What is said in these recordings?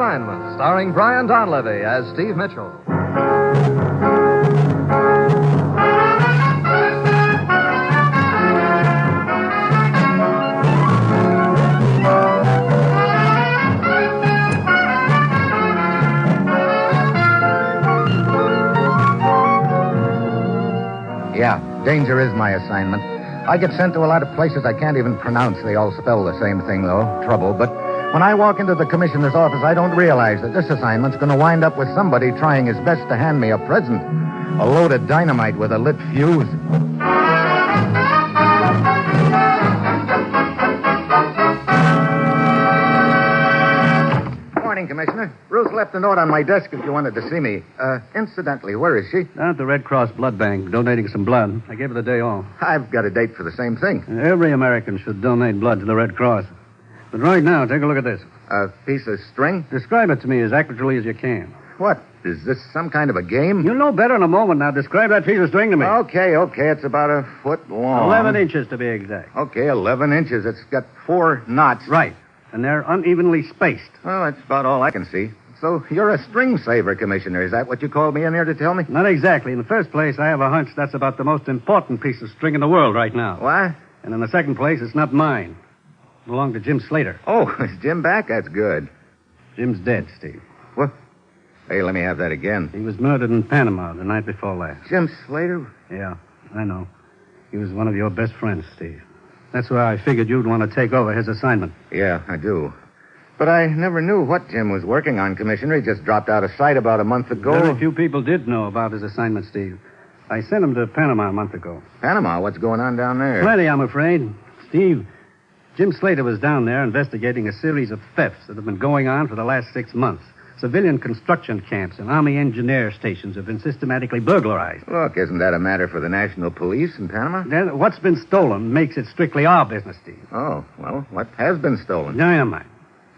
Assignment, starring Brian Donlevy as Steve Mitchell. Yeah, danger is my assignment. I get sent to a lot of places I can't even pronounce. They all spell the same thing, though, trouble. But when I walk into the commissioner's office, I don't realize that this assignment's going to wind up with somebody trying his best to hand me a present. A load of dynamite with a lit fuse. Morning, Commissioner. Ruth left a note on my desk if you wanted to see me. Incidentally, where is she? Down at the Red Cross blood bank, donating some blood. I gave her the day off. I've got a date for the same thing. Every American should donate blood to the Red Cross. But right now, take a look at this. A piece of string? Describe it to me as accurately as you can. What? Is this some kind of a game? You'll know better in a moment. Now, describe that piece of string to me. Okay. It's about a foot long. 11 inches, to be exact. Okay, 11 inches. It's got 4 knots. Right. And they're unevenly spaced. Well, that's about all I can see. So you're a string saver, Commissioner. Is that what you called me in here to tell me? Not exactly. In the first place, I have a hunch that's about the most important piece of string in the world right now. What? And in the second place, it's not mine. It belonged to Jim Slater. Oh, is Jim back? That's good. Jim's dead, Steve. What? Hey, let me have that again. He was murdered in Panama the night before last. Jim Slater? Yeah, I know. He was one of your best friends, Steve. That's why I figured you'd want to take over his assignment. Yeah, I do. But I never knew what Jim was working on, Commissioner. He just dropped out of sight about a month ago. Very few people did know about his assignment, Steve. I sent him to Panama a month ago. Panama? What's going on down there? Plenty, I'm afraid. Steve, Jim Slater was down there investigating a series of thefts that have been going on for the last 6 months. Civilian construction camps and Army engineer stations have been systematically burglarized. Look, isn't that a matter for the National Police in Panama? Then what's been stolen makes it strictly our business, Steve. Oh, well, what has been stolen? Dynamite.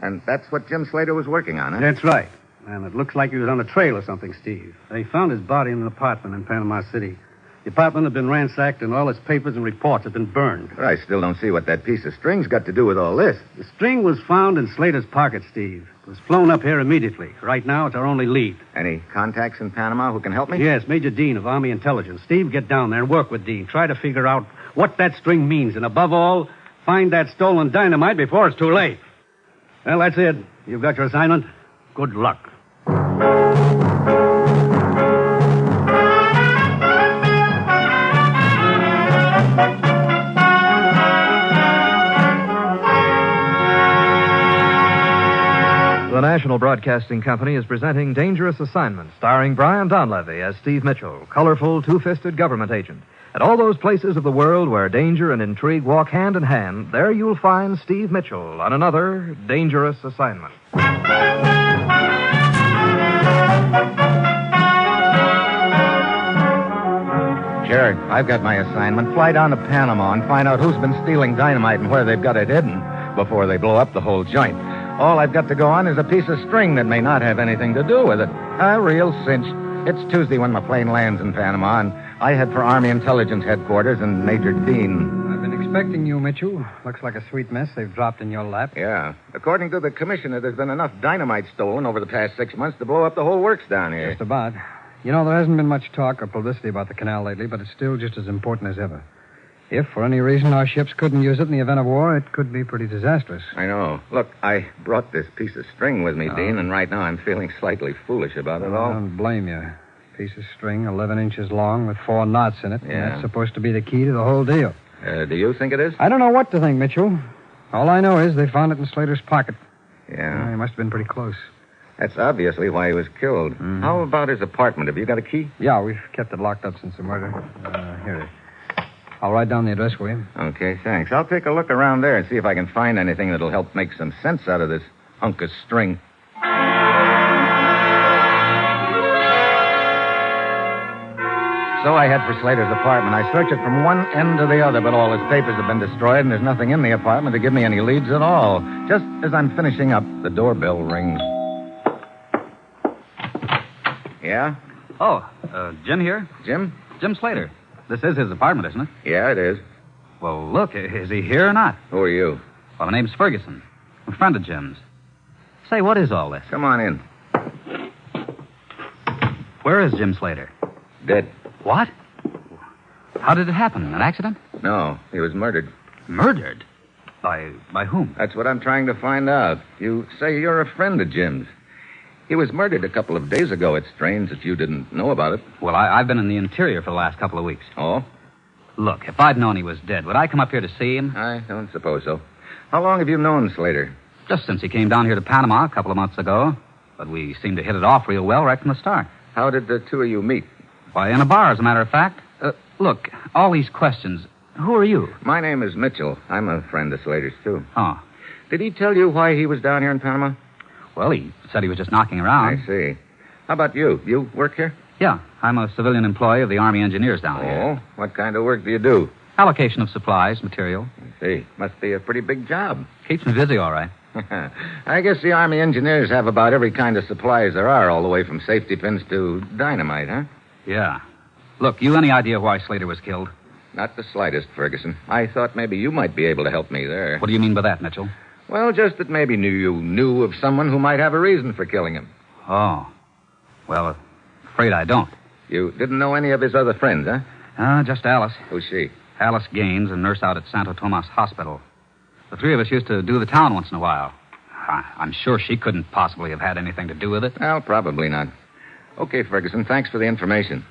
And that's what Jim Slater was working on, huh? That's right. And it looks like he was on a trail or something, Steve. They found his body in an apartment in Panama City. The apartment had been ransacked and all its papers and reports had been burned. But I still don't see what that piece of string's got to do with all this. The string was found in Slater's pocket, Steve. It was flown up here immediately. Right now, it's our only lead. Any contacts in Panama who can help me? Yes, Major Dean of Army Intelligence. Steve, get down there and work with Dean. Try to figure out what that string means. And above all, find that stolen dynamite before it's too late. Well, that's it. You've got your assignment. Good luck. The National Broadcasting Company is presenting Dangerous Assignment, starring Brian Donlevy as Steve Mitchell, colorful, two-fisted government agent. At all those places of the world where danger and intrigue walk hand in hand, there you'll find Steve Mitchell on another Dangerous Assignment. Sure, I've got my assignment. Fly down to Panama and find out who's been stealing dynamite and where they've got it hidden before they blow up the whole joint. All I've got to go on is a piece of string that may not have anything to do with it. A real cinch. It's Tuesday when my plane lands in Panama, and I head for Army Intelligence Headquarters and Major Dean. I've been expecting you, Mitchell. Looks like a sweet mess they've dropped in your lap. Yeah. According to the commissioner, there's been enough dynamite stolen over the past 6 months to blow up the whole works down here. Just about. You know, there hasn't been much talk or publicity about the canal lately, but it's still just as important as ever. If, for any reason, our ships couldn't use it in the event of war, it could be pretty disastrous. I know. Look, I brought this piece of string with me, Dean, and right now I'm feeling slightly foolish about it all. I don't blame you. Piece of string, 11 inches long with 4 knots in it. Yeah. And that's supposed to be the key to the whole deal. Do you think it is? I don't know what to think, Mitchell. All I know is they found it in Slater's pocket. Yeah. He must have been pretty close. That's obviously why he was killed. Mm-hmm. How about his apartment? Have you got a key? Yeah, we've kept it locked up since the murder. Here it is. I'll write down the address for you. Okay, thanks. I'll take a look around there and see if I can find anything that'll help make some sense out of this hunk of string. So I head for Slater's apartment. I search it from one end to the other, but all his papers have been destroyed, and there's nothing in the apartment to give me any leads at all. Just as I'm finishing up, the doorbell rings. Yeah? Oh, Jim here? Jim? Jim Slater. This is his apartment, isn't it? Yeah, it is. Well, look, is he here or not? Who are you? Well, my name's Ferguson. I'm a friend of Jim's. Say, what is all this? Come on in. Where is Jim Slater? Dead. What? How did it happen? An accident? No, he was murdered. Murdered? By whom? That's what I'm trying to find out. You say you're a friend of Jim's. He was murdered a couple of days ago. It's strange that you didn't know about it. Well, I've been in the interior for the last couple of weeks. Oh? Look, if I'd known he was dead, would I come up here to see him? I don't suppose so. How long have you known Slater? Just since he came down here to Panama a couple of months ago. But we seemed to hit it off real well right from the start. How did the two of you meet? Why, in a bar, as a matter of fact. Look, all these questions. Who are you? My name is Mitchell. I'm a friend of Slater's, too. Oh. Did he tell you why he was down here in Panama? Well, he said he was just knocking around. I see. How about you? You work here? Yeah, I'm a civilian employee of the Army Engineers down here. Oh, what kind of work do you do? Allocation of supplies, material. I see. Must be a pretty big job. Keeps me busy, all right. I guess the Army Engineers have about every kind of supplies there are, all the way from safety pins to dynamite, huh? Yeah. Look, you any idea why Slater was killed? Not the slightest, Ferguson. I thought maybe you might be able to help me there. What do you mean by that, Mitchell? Well, just that maybe you knew of someone who might have a reason for killing him. Oh. Well, afraid I don't. You didn't know any of his other friends, huh? Just Alice. Who's she? Alice Gaines, a nurse out at Santo Tomas Hospital. The three of us used to do the town once in a while. I'm sure she couldn't possibly have had anything to do with it. Well, probably not. Okay, Ferguson, thanks for the information.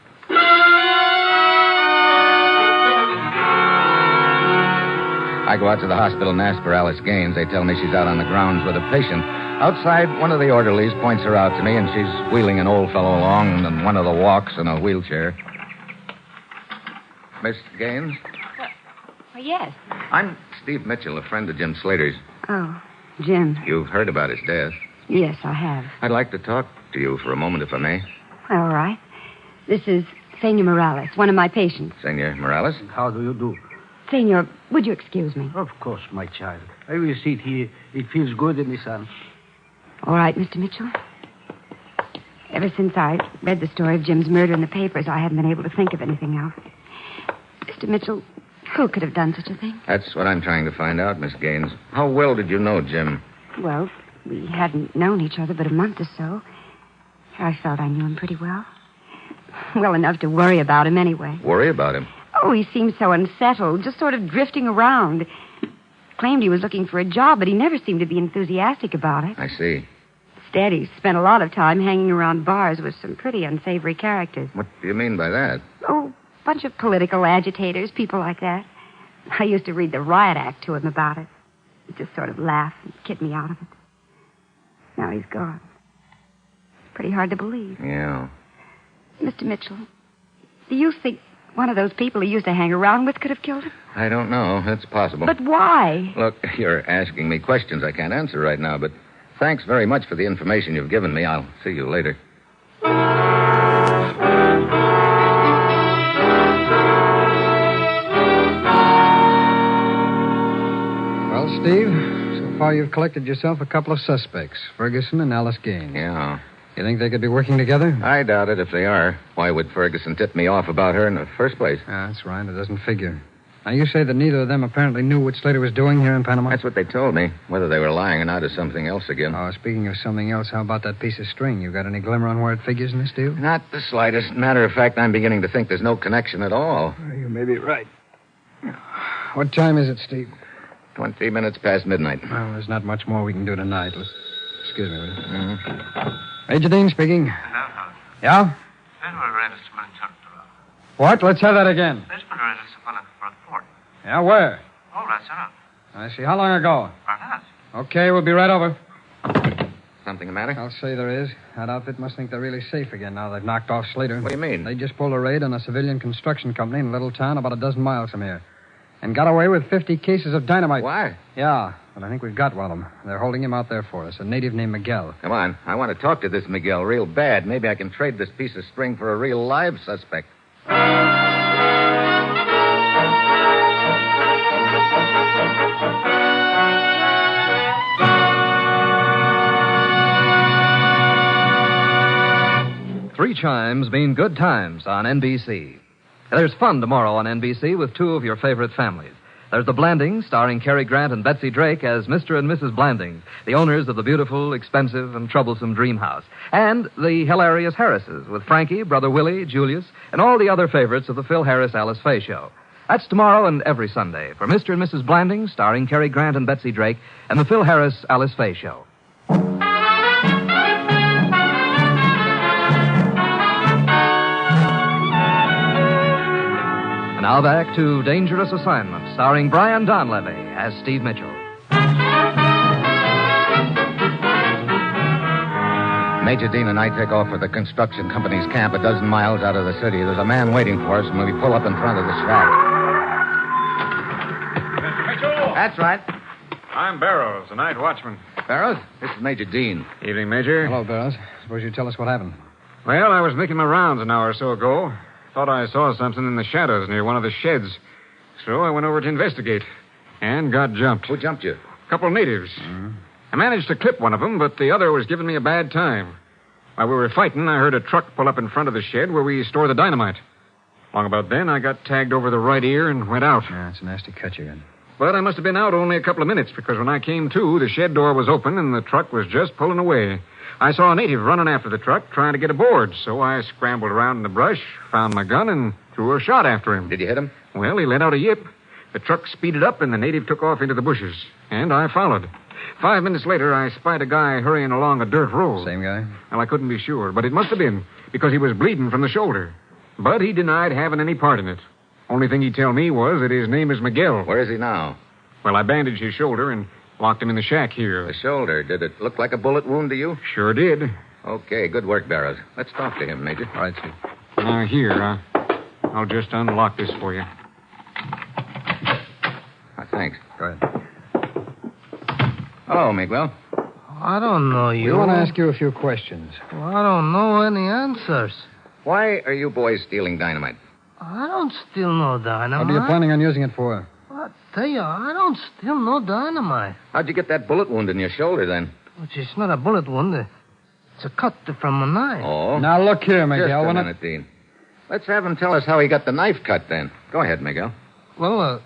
I go out to the hospital and ask for Alice Gaines. They tell me she's out on the grounds with a patient. Outside, one of the orderlies points her out to me, and she's wheeling an old fellow along and one of the walks in a wheelchair. Miss Gaines? Well, yes. I'm Steve Mitchell, a friend of Jim Slater's. Oh, Jim. You've heard about his death. Yes, I have. I'd like to talk to you for a moment, if I may. All right. This is Senor Morales, one of my patients. Senor Morales? How do you do? Senor, would you excuse me? Of course, my child. I will sit here. It feels good in the sun. All right, Mr. Mitchell. Ever since I read the story of Jim's murder in the papers, I haven't been able to think of anything else. Mr. Mitchell, who could have done such a thing? That's what I'm trying to find out, Miss Gaines. How well did you know Jim? Well, we hadn't known each other but a month or so. I felt I knew him pretty well. Well enough to worry about him anyway. Worry about him? Oh, he seemed so unsettled, just sort of drifting around. Claimed he was looking for a job, but he never seemed to be enthusiastic about it. I see. Instead, he spent a lot of time hanging around bars with some pretty unsavory characters. What do you mean by that? Oh, a bunch of political agitators, people like that. I used to read the riot act to him about it. He'd just sort of laugh and kid me out of it. Now he's gone. It's pretty hard to believe. Yeah. Mr. Mitchell, do you think one of those people he used to hang around with could have killed him? I don't know. That's possible. But why? Look, you're asking me questions I can't answer right now, but thanks very much for the information you've given me. I'll see you later. Well, Steve, so far you've collected yourself a couple of suspects, Ferguson and Alice Gaines. Yeah. You think they could be working together? I doubt it if they are. Why would Ferguson tip me off about her in the first place? That's right. It doesn't figure. Now, you say that neither of them apparently knew what Slater was doing here in Panama? That's what they told me. Whether they were lying or not is something else again. Oh, speaking of something else, how about that piece of string? You got any glimmer on where it figures in this deal? Not the slightest. Matter of fact, I'm beginning to think there's no connection at all. You may be right. What time is it, Steve? 20 minutes past midnight. Well, there's not much more we can do tonight. Excuse me, will you? Mm-hmm. Major Dean speaking. Yeah? What? Let's have that again. Yeah, where? I see. How long ago? Okay, we'll be right over. Something the matter? I'll say there is. That outfit must think they're really safe again now they've knocked off Slater. What do you mean? They just pulled a raid on a civilian construction company in a little town about a dozen miles from here. And got away with 50 cases of dynamite. Why? Yeah, but I think we've got one of them. They're holding him out there for us, a native named Miguel. Come on. I want to talk to this Miguel real bad. Maybe I can trade this piece of string for a real live suspect. Three chimes mean good times on NBC. There's fun tomorrow on NBC with two of your favorite families. There's The Blandings, starring Cary Grant and Betsy Drake as Mr. and Mrs. Blandings, the owners of the beautiful, expensive, and troublesome dream house. And The Hilarious Harrises, with Frankie, Brother Willie, Julius, and all the other favorites of the Phil Harris Alice Faye Show. That's tomorrow and every Sunday for Mr. and Mrs. Blandings, starring Cary Grant and Betsy Drake, and the Phil Harris Alice Faye Show. And now back to Dangerous Assignment, starring Brian Donlevy as Steve Mitchell. Major Dean and I take off for the construction company's camp 12 miles out of the city. There's a man waiting for us when we pull up in front of the shack. Mr. Mitchell! That's right. I'm Barrows, the night watchman. Barrows, this is Major Dean. Evening, Major. Hello, Barrows. Suppose you tell us what happened. Well, I was making my rounds an hour or so ago. Thought I saw something in the shadows near one of the sheds. So I went over to investigate. And got jumped. Who jumped you? A couple of natives. I managed to clip one of them, but the other was giving me a bad time. While we were fighting, I heard a truck pull up in front of the shed where we store the dynamite. Long about then, I got tagged over the right ear and went out. Yeah, it's a nasty cut you got. But I must have been out only a couple of minutes, because when I came to, the shed door was open and the truck was just pulling away. I saw a native running after the truck, trying to get aboard, so I scrambled around in the brush, found my gun, and threw a shot after him. Did you hit him? Well, he let out a yip. The truck speeded up, and the native took off into the bushes. And I followed. 5 minutes later, I spied a guy hurrying along a dirt road. Same guy? Well, I couldn't be sure, but it must have been, because he was bleeding from the shoulder. But he denied having any part in it. Only thing he'd tell me was that his name is Miguel. Where is he now? Well, I bandaged his shoulder and locked him in the shack here. The shoulder. Did it look like a bullet wound to you? Sure did. Okay, good work, Barrows. Let's talk to him, Major. All right, Steve. Now, here, I'll just unlock this for you. Thanks. Go ahead. Hello, Miguel. I don't know you. We want to ask you a few questions. Well, I don't know any answers. Why are you boys stealing dynamite? I don't steal no dynamite. What are you planning on using it for? I tell you, I don't steal no dynamite. How'd you get that bullet wound in your shoulder, then? Which is not a bullet wound. It's a cut from a knife. Oh. Now, look here, Miguel. Just a minute, Dean. Let's have him tell us how he got the knife cut, then. Go ahead, Miguel. Well,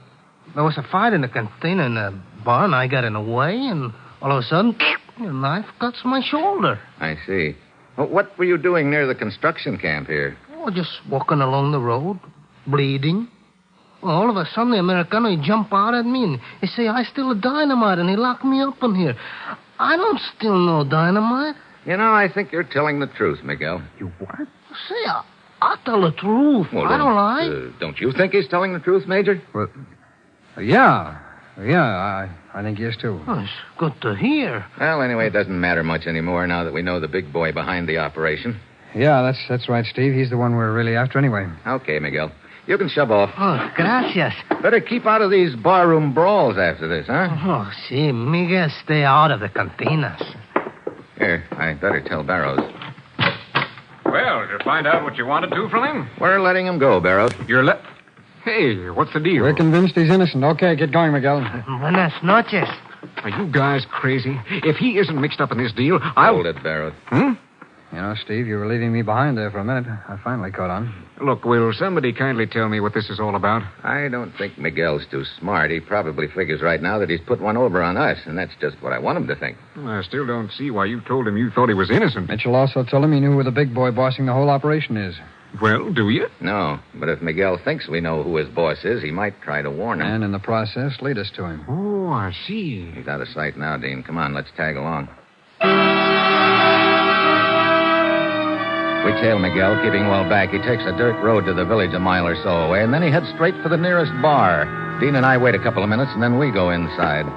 there was a fight in the cantina in the barn. I got in the way, and all of a sudden, the knife cuts my shoulder. I see. Well, what were you doing near the construction camp here? Oh, just walking along the road, bleeding. Well, all of a sudden, the Americano, he jump out at me, and he say, I steal a dynamite, and he locked me up in here. I don't steal no dynamite. You know, I think you're telling the truth, Miguel. You what? Say, I tell the truth. Well, I don't lie. Don't you think he's telling the truth, Major? Well, yeah. Yeah, I think he is, too. Oh, it's good to hear. Well, anyway, it doesn't matter much anymore now that we know the big boy behind the operation. Yeah, that's right, Steve. He's the one we're really after anyway. Okay, Miguel. You can shove off. Oh, gracias. Better keep out of these barroom brawls after this, huh? Oh, see, Miguel, stay out of the cantinas. Here, I better tell Barrows. Well, did you find out what you wanted to from him? We're letting him go, Barrows. Hey, what's the deal? We're convinced he's innocent. Okay, get going, Miguel. Buenas noches. Are you guys crazy? If he isn't mixed up in this deal, I'll... Hold it, Barrows. You know, Steve, you were leaving me behind there for a minute. I finally caught on. Look, will somebody kindly tell me what this is all about? I don't think Miguel's too smart. He probably figures right now that he's put one over on us, and that's just what I want him to think. Well, I still don't see why you told him you thought he was innocent. Mitchell also told him he knew who the big boy bossing the whole operation is. Well, do you? No, but if Miguel thinks we know who his boss is, he might try to warn him. And in the process, lead us to him. Oh, I see. He's out of sight now, Dean. Come on, let's tag along. We tail Miguel, keeping well back. He takes a dirt road to the village a mile or so away, and then he heads straight for the nearest bar. Dean and I wait a couple of minutes, and then we go inside.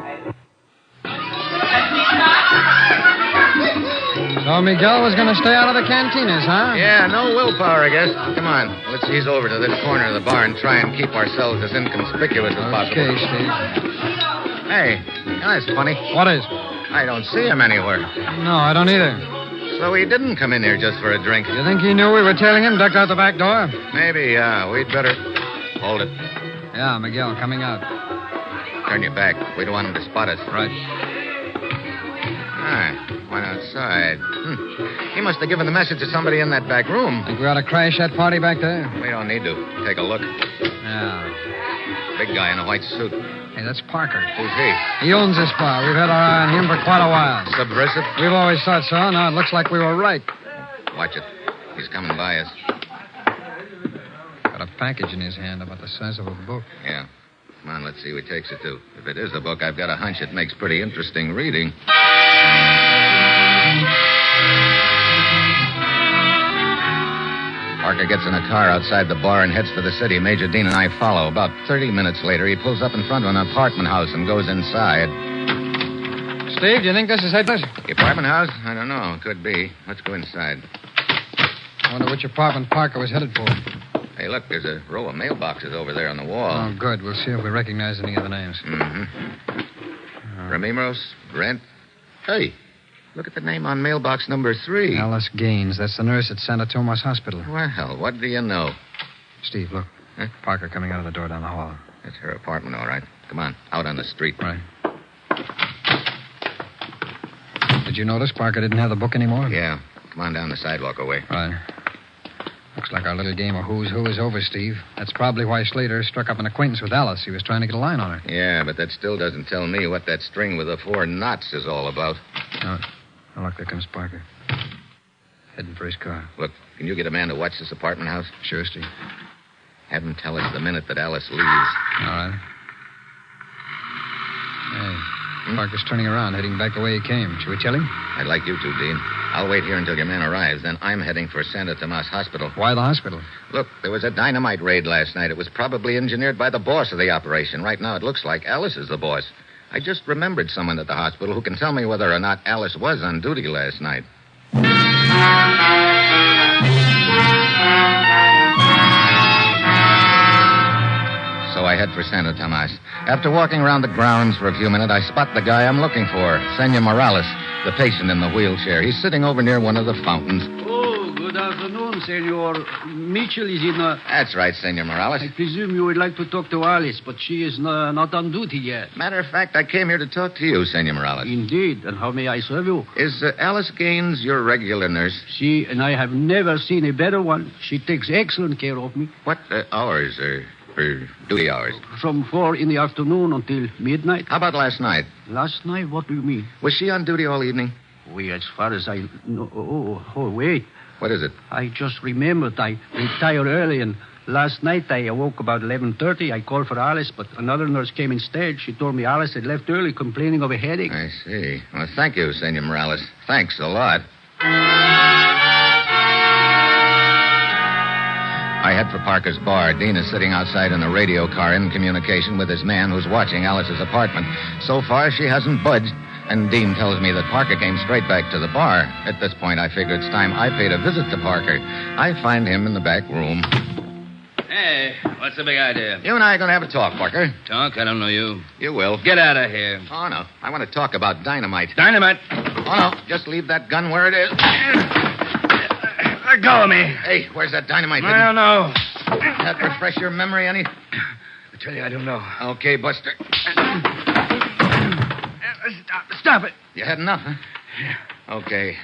So Miguel was going to stay out of the cantinas, huh? Yeah, no willpower, I guess. Come on, let's ease over to this corner of the bar and try and keep ourselves as inconspicuous as possible. Okay, Steve. Hey, that's funny. What is? I don't see him anywhere. No, I don't either. So he didn't come in here just for a drink. You think he knew we were tailing him, ducked out the back door? Maybe, yeah. We'd better... Hold it. Yeah, Miguel, coming out. Turn your back. We don't want him to spot us. Right. Ah, Went outside. He must have given the message to somebody in that back room. Think we ought to crash that party back there? We don't need to. Take a look. Yeah. Big guy in a white suit. Hey, that's Parker. Who's he? He owns this bar. We've had our eye on him for quite a while. Subversive? We've always thought so. Now it looks like we were right. Watch it. He's coming by us. Got a package in his hand about the size of a book. Yeah. Come on, let's see who he takes it to. If it is a book, I've got a hunch it makes pretty interesting reading. Parker gets in a car outside the bar and heads for the city. Major Dean and I follow. About 30 minutes later, he pulls up in front of an apartment house and goes inside. Steve, do you think this is Hitler's? The apartment house? I don't know. Could be. Let's go inside. I wonder which apartment Parker was headed for. Hey, look, there's a row of mailboxes over there on the wall. Oh, good. We'll see if we recognize any of the names. Ramimos, Brent. Hey, look at the name on mailbox number 3. Alice Gaines. That's the nurse at Santa Tomas Hospital. Well, what do you know? Steve, look. Huh? Parker coming out of the door down the hall. That's her apartment, all right. Come on, out on the street. Right. Did you notice Parker didn't have the book anymore? Yeah. Come on down the sidewalk away. Right. Looks like our little game of who's who is over, Steve. That's probably why Slater struck up an acquaintance with Alice. He was trying to get a line on her. Yeah, but that still doesn't tell me what that string with the 4 knots is all about. Oh, look, there comes Parker. Heading for his car. Look, can you get a man to watch this apartment house? Sure, Steve. Have him tell us the minute that Alice leaves. All right. Hey, Parker's turning around, heading back the way he came. Should we tell him? I'd like you to, Dean. I'll wait here until your man arrives. Then I'm heading for Santa Tomas Hospital. Why the hospital? Look, there was a dynamite raid last night. It was probably engineered by the boss of the operation. Right now, it looks like Alice is the boss. I just remembered someone at the hospital who can tell me whether or not Alice was on duty last night. So I head for Santa Tomas. After walking around the grounds for a few minutes, I spot the guy I'm looking for, Senor Morales, the patient in the wheelchair. He's sitting over near one of the fountains. Oh, good afternoon, Senor. Mitchell is in a... That's right, Senor Morales. I presume you would like to talk to Alice, but she is not on duty yet. Matter of fact, I came here to talk to you, Senor Morales. Indeed, and how may I serve you? Is Alice Gaines your regular nurse? She and I have never seen a better one. She takes excellent care of me. What hours are her duty hours? From 4 in the afternoon until midnight. How about last night? Last night? What do you mean? Was she on duty all evening? Well, as far as I know... Oh, wait. What is it? I just remembered I retired early, and last night I awoke about 11:30. I called for Alice, but another nurse came instead. She told me Alice had left early complaining of a headache. I see. Well, thank you, Senor Morales. Thanks a lot. I head for Parker's bar. Dean is sitting outside in a radio car in communication with his man who's watching Alice's apartment. So far, she hasn't budged. And Dean tells me that Parker came straight back to the bar. At this point, I figure it's time I paid a visit to Parker. I find him in the back room. Hey, what's the big idea? You and I are going to have a talk, Parker. Talk? I don't know you. You will. Get out of here. Oh, no. I want to talk about dynamite. Dynamite? Oh, no. Just leave that gun where it is. Let go of me. Hey, where's that dynamite? I don't know. That refresh your memory any? I tell you, I don't know. Okay, Buster. Stop it. You had enough, huh? Yeah. Okay.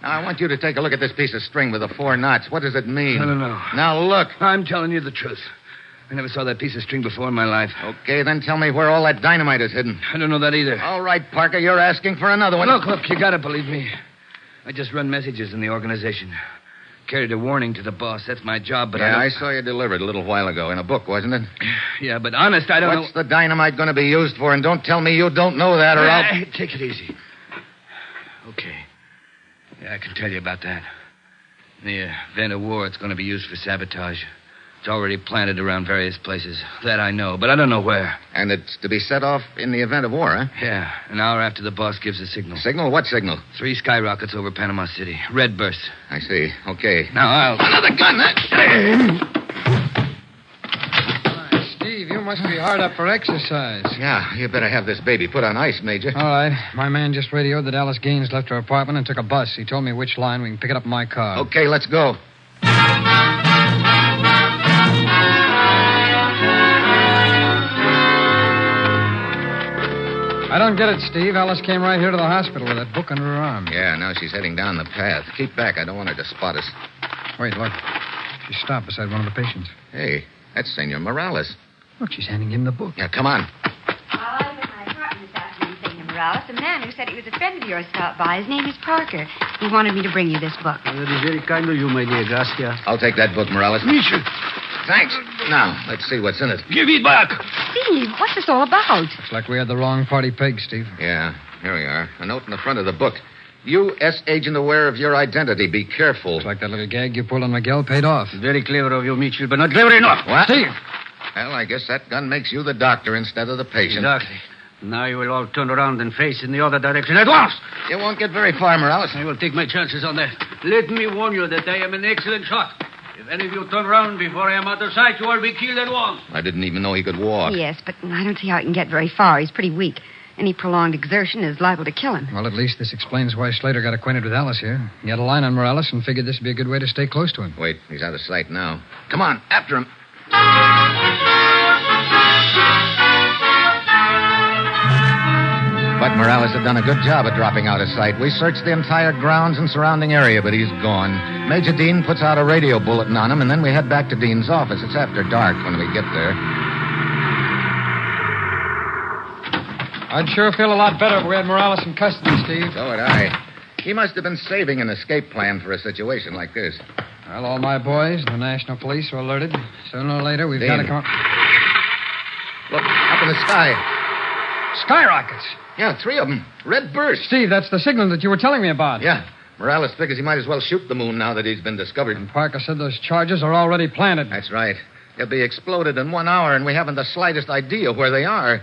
Now, I want you to take a look at this piece of string with the 4 knots. What does it mean? I don't know. Now, look. I'm telling you the truth. I never saw that piece of string before in my life. Okay, then tell me where all that dynamite is hidden. I don't know that either. All right, Parker, you're asking for another one. Look, you gotta believe me. I just run messages in the organization. Carried a warning to the boss. That's my job, but I saw you deliver it a little while ago in a book, wasn't it? Yeah, but honest, I don't know... What's the dynamite going to be used for? And don't tell me you don't know that, or I'll... Take it easy. Okay. Yeah, I can tell you about that. In the event of war, it's going to be used for sabotage. It's already planted around various places. That I know, but I don't know where. And it's to be set off in the event of war, huh? Yeah, an hour after the boss gives the signal. Signal? What signal? 3 skyrockets over Panama City. Red bursts. I see. Okay. Now, I'll... Another gun, huh? Steve, you must be hard up for exercise. Yeah, you better have this baby put on ice, Major. All right. My man just radioed that Alice Gaines left her apartment and took a bus. He told me which line. We can pick it up in my car. Okay, let's go. I don't get it, Steve. Alice came right here to the hospital with that book under her arm. Yeah, now she's heading down the path. Keep back. I don't want her to spot us. Wait, look. She stopped beside one of the patients. Hey, that's Senor Morales. Look, she's handing him the book. Yeah, come on. I was at my apartment this afternoon, Senor Morales. The man who said he was a friend of yours stopped by. His name is Parker. He wanted me to bring you this book. That is very kind of you, my dear Gracia. I'll take that book, Morales. Mitchell, Thanks. Now, let's see what's in it. give it back. Steve, what's this all about? Looks like we had the wrong party pegged, Steve. Yeah, here we are. A note in the front of the book. U.S. agent aware of your identity. Be careful. Looks like that little gag you pulled on Miguel paid off. Very clever of you, Mitchell, but not clever enough. What? Steve! Well, I guess that gun makes you the doctor instead of the patient. Exactly. Now you will all turn around and face in the other direction at once. You won't get very far, Morales. I will take my chances on that. Let me warn you that I am an excellent shot. If any of you turn around before I am out of sight, you will be killed at once. I didn't even know he could walk. Yes, but I don't see how he can get very far. He's pretty weak. Any prolonged exertion is liable to kill him. Well, at least this explains why Slater got acquainted with Alice here. He had a line on Morales and figured this would be a good way to stay close to him. Wait, he's out of sight now. Come on, after him. But Morales had done a good job of dropping out of sight. We searched the entire grounds and surrounding area, but he's gone. Major Dean puts out a radio bulletin on him, and then we head back to Dean's office. It's after dark when we get there. I'd sure feel a lot better if we had Morales in custody, Steve. So would I. He must have been saving an escape plan for a situation like this. Well, all my boys, the National Police, are alerted. Sooner or later, we've Dean. got to come... Look, up in the sky. Skyrockets! Yeah, 3 of them. Red burst. Steve, that's the signal that you were telling me about. Yeah. Morales figures he might as well shoot the moon now that he's been discovered. And Parker said those charges are already planted. That's right. They'll be exploded in 1 hour, and we haven't the slightest idea where they are.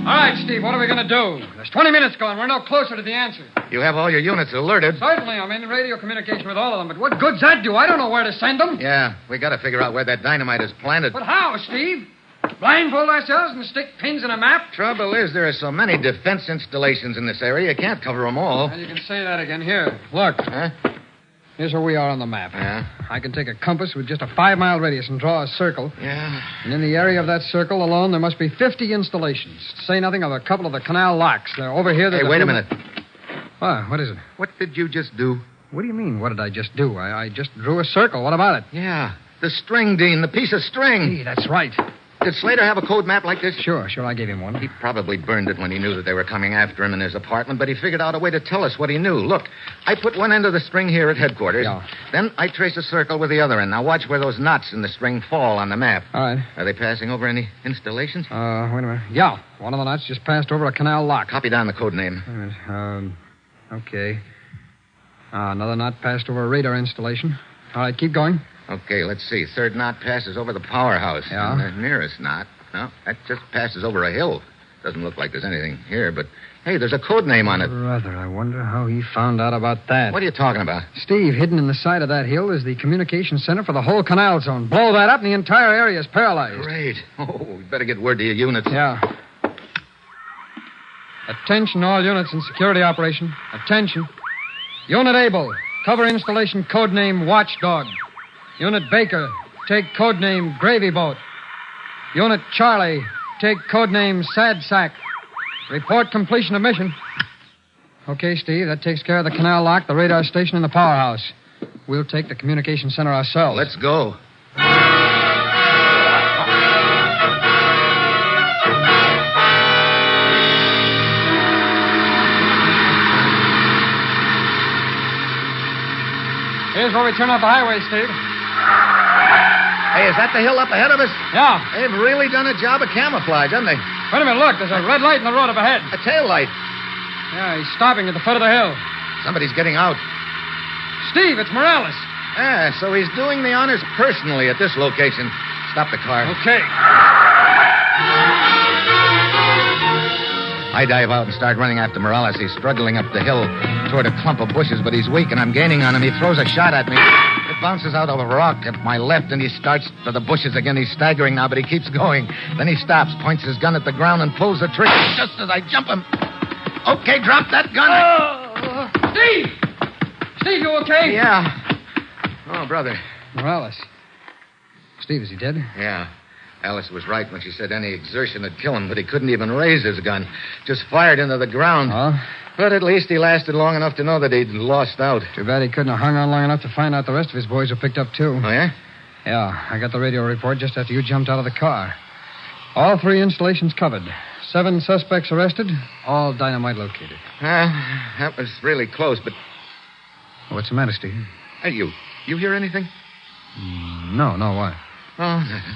All right, Steve, what are we going to do? There's 20 minutes gone. We're no closer to the answer. You have all your units alerted. Certainly, I'm in radio communication with all of them, but what good's that do? I don't know where to send them. Yeah, we got to figure out where that dynamite is planted. But how, Steve? Blindfold ourselves and stick pins in a map? Trouble is, there are so many defense installations in this area, you can't cover them all. Well, you can say that again. Here, look. Huh? Here's where we are on the map. Yeah? I can take a compass with just a 5-mile radius and draw a circle. Yeah. And in the area of that circle alone, there must be 50 installations. To say nothing of a couple of the canal locks. They're over here. Hey, wait a minute. What is it? What did you just do? What do you mean, what did I just do? I just drew a circle. What about it? Yeah, the string, Dean, the piece of string. Hey, that's right. Did Slater have a code map like this? Sure, I gave him one. He probably burned it when he knew that they were coming after him in his apartment, but he figured out a way to tell us what he knew. Look, I put one end of the string here at headquarters. Yeah. Then I trace a circle with the other end. Now watch where those knots in the string fall on the map. All right. Are they passing over any installations? Wait a minute. Yeah, one of the knots just passed over a canal lock. Copy down the code name. Wait a minute. Okay. Another knot passed over a radar installation. All right, keep going. Okay, let's see. Third knot passes over the powerhouse. Yeah? And the nearest knot, no, that just passes over a hill. Doesn't look like there's anything here, but, hey, there's a code name on it. Brother, I wonder how he found out about that. What are you talking about? Steve, hidden in the side of that hill is the communication center for the whole canal zone. Blow that up and the entire area is paralyzed. Great. Oh, we better get word to your units. Yeah. Attention, all units in security operation. Attention. Unit Able, cover installation code name Watchdog. Unit Baker, take code name Gravy Boat. Unit Charlie, take code name Sad Sack. Report completion of mission. Okay, Steve, that takes care of the canal lock, the radar station, and the powerhouse. We'll take the communication center ourselves. Let's go. Here's where we turn off the highway, Steve. Hey, is that the hill up ahead of us? Yeah. They've really done a job of camouflage, haven't they? Wait a minute, look. There's a red light in the road up ahead. A tail light. Yeah, he's stopping at the foot of the hill. Somebody's getting out. Steve, it's Morales. Yeah, so he's doing the honors personally at this location. Stop the car. Okay. I dive out and start running after Morales. He's struggling up the hill toward a clump of bushes, but he's weak, and I'm gaining on him. He throws a shot at me. It bounces out of a rock at my left, and he starts for the bushes again. He's staggering now, but he keeps going. Then he stops, points his gun at the ground, and pulls the trigger just as I jump him. Okay, drop that gun. Steve! Steve, you okay? Yeah. Oh, brother. Morales. Steve, is he dead? Yeah. Alice was right when she said any exertion would kill him, but he couldn't even raise his gun. Just fired into the ground. Oh? But at least he lasted long enough to know that he'd lost out. Too bad he couldn't have hung on long enough to find out the rest of his boys were picked up, too. Oh, yeah? Yeah, I got the radio report just after you jumped out of the car. All 3 installations covered. 7 suspects arrested, all dynamite located. That was really close, but... What's the matter, Steve? Hey, you hear anything? No, why? Oh, nothing.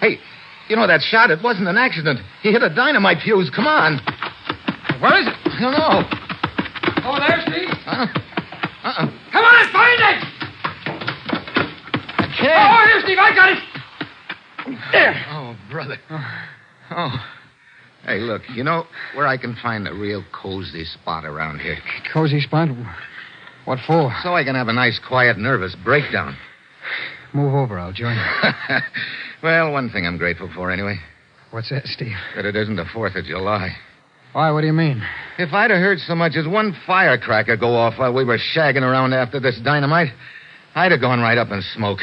Hey, you know that shot? It wasn't an accident. He hit a dynamite fuse. Come on. Where is it? I don't know. Over there, Steve? Come on, find it! I can't. Oh, here, Steve, I got it. There. Oh, brother. Oh. Hey, look, you know where I can find a real cozy spot around here? Cozy spot? What for? So I can have a nice, quiet, nervous breakdown. Move over, I'll join you. Well, one thing I'm grateful for, anyway. What's that, Steve? That it isn't the 4th of July. Why, what do you mean? If I'd have heard so much as one firecracker go off while we were shagging around after this dynamite, I'd have gone right up in smoke.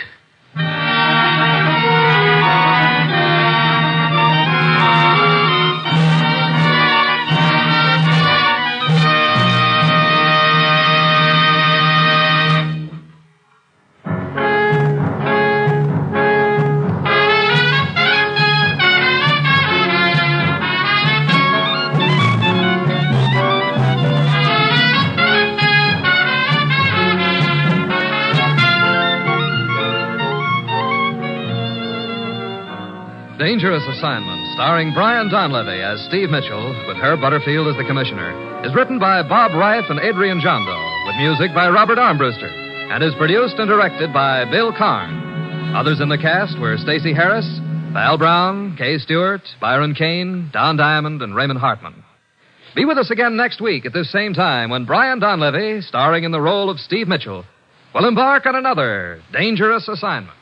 Dangerous Assignment, starring Brian Donlevy as Steve Mitchell, with Herb Butterfield as the commissioner, is written by Bob Reif and Adrian Jondo, with music by Robert Armbruster, and is produced and directed by Bill Karn. Others in the cast were Stacey Harris, Val Brown, Kay Stewart, Byron Kane, Don Diamond, and Raymond Hartman. Be with us again next week at this same time when Brian Donlevy, starring in the role of Steve Mitchell, will embark on another Dangerous Assignment.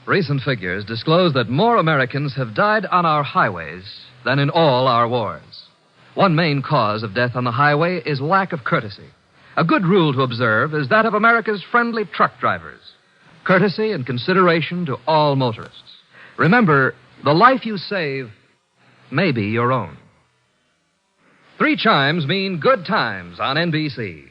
Recent figures disclose that more Americans have died on our highways than in all our wars. One main cause of death on the highway is lack of courtesy. A good rule to observe is that of America's friendly truck drivers. Courtesy and consideration to all motorists. Remember, the life you save may be your own. 3 chimes mean good times on NBC.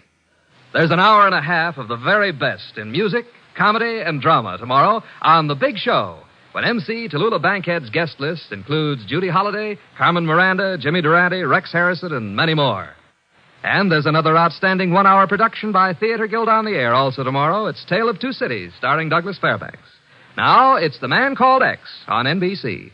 There's an hour and a half of the very best in music, comedy, and drama tomorrow on The Big Show, when MC Tallulah Bankhead's guest list includes Judy Holliday, Carmen Miranda, Jimmy Durante, Rex Harrison, and many more. And there's another outstanding 1-hour production by Theater Guild on the Air also tomorrow. It's Tale of Two Cities, starring Douglas Fairbanks. Now, it's The Man Called X on NBC.